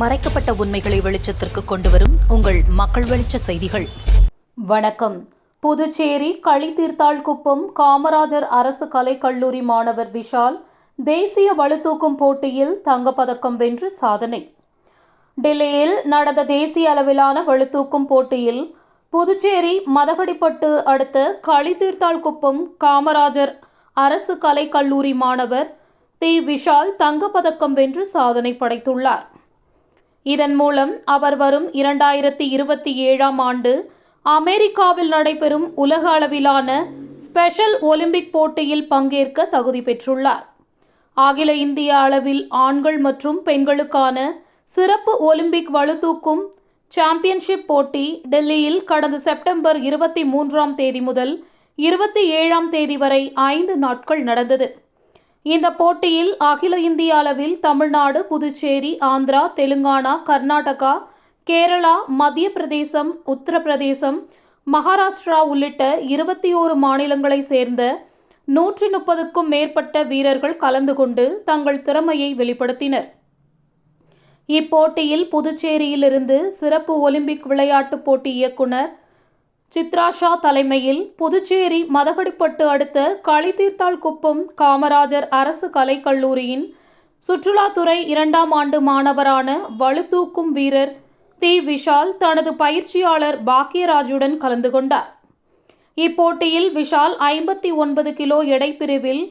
மறைக்கப்பட்ட உண்மைகளை வெளிச்சத்திற்கு கொண்டுவரும் உங்கள் மக்கள் வெளிச்ச செய்திகள். வணக்கம். புதுச்சேரி களித்தீர்த்தாள்குப்பம் காமராஜர் அரசு கலைக்கல்லூரி மாணவர் விஷால் தேசிய பளுதூக்கும் போட்டியில் தங்கப்பதக்கம் வென்று சாதனை. டெல்லியில் நடந்த தேசிய அளவிலான பளுதூக்கும் போட்டியில் புதுச்சேரி மதகடிப்பட்டு அடுத்த களித்தீர்த்தாள்குப்பம் காமராஜர் அரசு கலைக்கல்லூரி மாணவர் விஷால் தங்கப்பதக்கம் வென்று சாதனை படைத்துள்ளார். இதன் மூலம் அவர் வரும் 2027ஆம் ஆண்டு அமெரிக்காவில் நடைபெறும் உலக அளவிலான ஸ்பெஷல் ஒலிம்பிக் போட்டியில் பங்கேற்க தகுதி பெற்றுள்ளார். அகில இந்திய அளவில் ஆண்கள் மற்றும் பெண்களுக்கான சிறப்பு ஒலிம்பிக் பளுதூக்கும் சாம்பியன்ஷிப் போட்டி டெல்லியில் கடந்த செப்டம்பர் 23ஆம் தேதி முதல் 27ஆம் தேதி வரை 5 நாட்கள் நடந்தது. இந்த போட்டியில் அகில இந்திய அளவில் தமிழ்நாடு, புதுச்சேரி, ஆந்திரா, தெலுங்கானா, கர்நாடகா, கேரளா, மத்திய பிரதேசம், உத்தரப்பிரதேசம், மகாராஷ்டிரா உள்ளிட்ட 21 மாநிலங்களை சேர்ந்த 130க்கும் மேற்பட்ட வீரர்கள் கலந்து கொண்டு தங்கள் திறமையை வெளிப்படுத்தினர். இப்போட்டியில் புதுச்சேரியிலிருந்து சிறப்பு ஒலிம்பிக் விளையாட்டுப் போட்டி இயக்குனர் சித்ராஷா தலைமையில் புதுச்சேரி மதகடிப்பட்டு அடுத்த களித்தீர்த்தாள்குப்பம் காமராஜர் அரசு கலைக்கல்லூரியின் சுற்றுலாத்துறை 2ஆம் ஆண்டு மாணவரான பளுதூக்கும் வீரர் விஷால் தனது பயிற்சியாளர் பாக்கியராஜுடன் கலந்து கொண்டார். இப்போட்டியில் விஷால் 59 கிலோ எடை பிரிவில்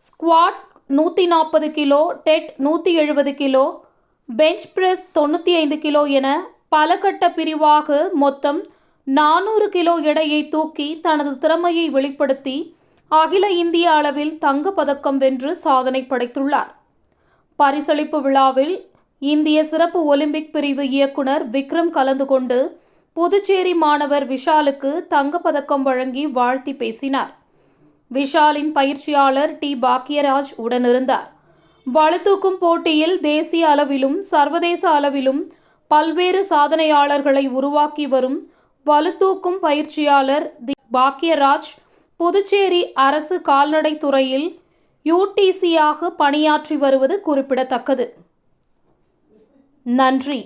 squat 140 kilo, dead 170 kilo, bench press 95 kilo என பல கட்ட பிரிவாக மொத்தம் 400 கிலோ எடையை தூக்கி தனது திறமையை வெளிப்படுத்தி அகில இந்திய அளவில் தங்கப்பதக்கம் வென்று சாதனை படைத்துள்ளார். பரிசளிப்பு விழாவில் இந்திய சிறப்பு ஒலிம்பிக் பிரிவு இயக்குனர் விக்ரம் கலந்து கொண்டு புதுச்சேரி மாணவர் விஷாலுக்கு தங்கப்பதக்கம் வழங்கி வாழ்த்தி பேசினார். விஷாலின் பயிற்சியாளர் பாக்கியராஜ் உடனிருந்தார். பளுதூக்கும் போட்டியில் தேசிய அளவிலும் சர்வதேச அளவிலும் பல்வேறு சாதனையாளர்களை உருவாக்கி வரும் பளுதூக்கும் பயிற்சியாளர் பாக்கியராஜ் புதுச்சேரி அரசு கால்நடை துறையில் UTCயாக பணியாற்றி வருவது குறிப்பிடத்தக்கது. நன்றி.